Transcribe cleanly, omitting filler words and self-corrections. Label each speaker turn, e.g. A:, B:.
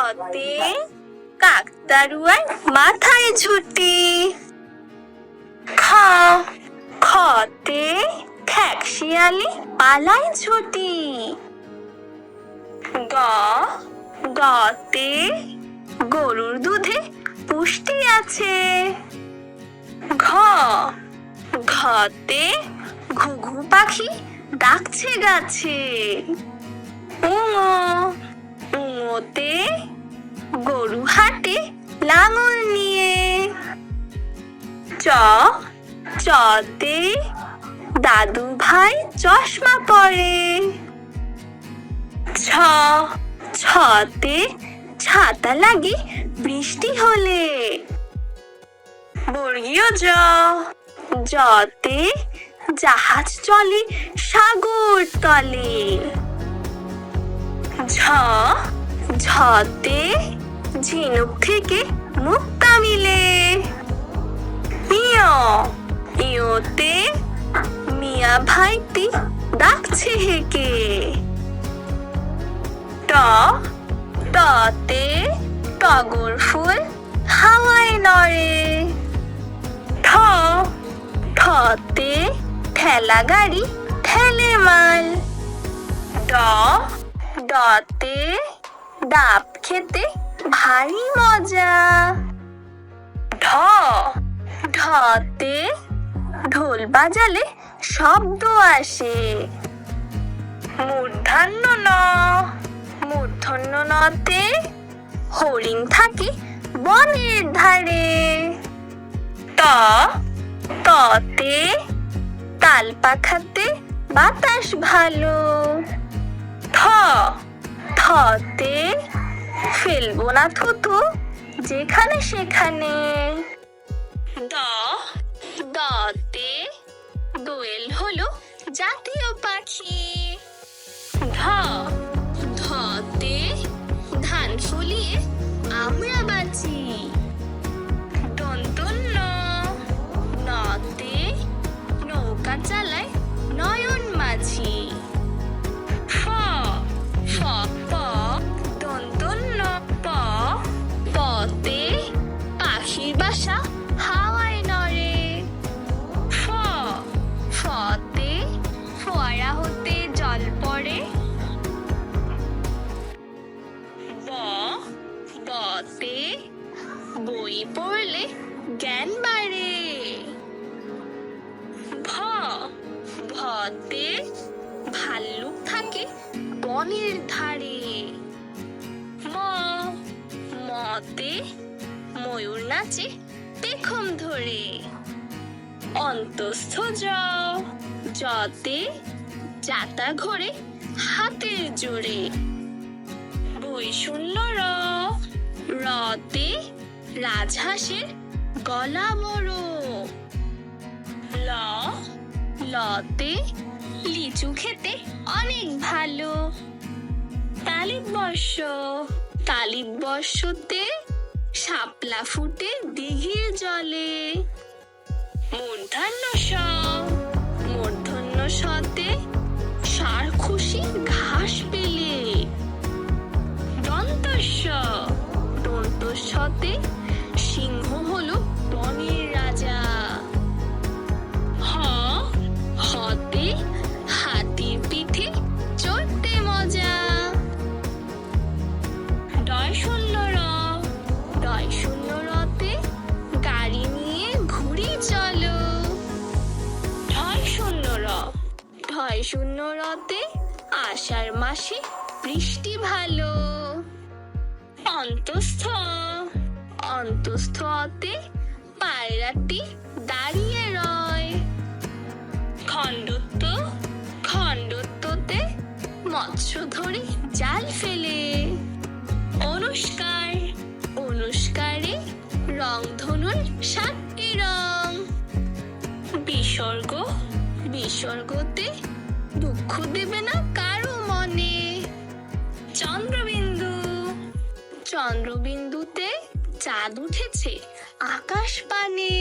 A: খতে কাকতাড়ুয়ার মাথায় ঝুঁটি। খ খতে খ্যাকশিয়ালি পালায় ছুটি। গ গতে গরুর দুধে পুষ্টি আছে। ঘ ঘতে ঘুঘু পাখি ডাকছে গাছে। উঙোতে গরু হাটে লাঙল নিয়ে। চ চতে দাদু ভাই চশমা পরে। ছ ছতে ছাতা লাগে বৃষ্টি হলে। বর্গীয় জ জতে জাহাজ চলে সাগর তলে। ঝ ঝতে ঝিনুক থেকে মুক্তা মিলে। ইয় ইয়তে মিয়া ভাইটি ডাকছে হেকে। ট টতে টগর ফুল হাওয়ায় নড়ে। ঠ ঠতে ঠেলা গাড়ি ঠেলে মাল। ড ডতে ডাব খেতে ভারী মজা। ঢ ঢতে ঢোল বাজালে শব্দ আসে। মূর্ধন্য ন মূর্ধন্য নতে হরিণ থাকে বনের ধারে। ত ততে তাল পাখাতে বাতাস ভালো। থ থতে ফেলবো না থুতু যেখানে সেখানে। দ দতে দোয়েল হলো জাতীয় পাখি। ধ ধতে ধান ফলিয়ে আমরা বাঁচি। দন্তন্য নতে নৌকা চালায় নয়ন মাঝি। ফ ফ প দন্তন্য প পতে পাখির বাসা হাওয়ায় নড়ে। ফ ফতে ফোয়ারা হতে জল পড়ে। ব বতে বই পড়লে জ্ঞান বাড়ে। ভ ভতে ভাল্লুক থাকে বনের ধারে। ম মতে ময়ূর নাচে পেখম ধরে। অন্তঃস্থ জ জতে জাতা ঘোরে হাতের জোরে। বৈষণ্য র রতে রাজহাঁসের গলা বড়। ল লতে লিচু খেতে অনেক ভালো। তালিবর্ষ তালিবর্ষতে শাপলা ফুটে দিঘির জলে। মূর্ধন্য স মূর্ধন্য সতে ষাঁড় খুশি ঘাস পেলে। দন্তস্ব দন্তস্বতে সিংহ হলো বনের রাজা। হ হতে হাতির পিঠে চড়তে মজা। ডয় শূন্য র ডয় শূন্য রতে গাড়ি নিয়ে ঘুরি চলো। ঢয় শূন্য র ঢয় শূন্য রতে আষাঢ় মাসে বৃষ্টি ভালো। অন্তঃস্থ অন্তঃস্থতে পায়রাটি দাঁড়িয়ে রয়। খণ্ডত্ব খণ্ডত্বতে মৎস্য ধরে জাল ফেলে। অনুষ্কার অনুষ্কারে রংধনুর 7টি রং। বিসর্গ বিসর্গতে দুঃখ দেবে না কারো মনে। চন্দ্রবিন্দু চন্দ্রবিন্দুতে চাঁদ উঠেছে আকাশ পানে।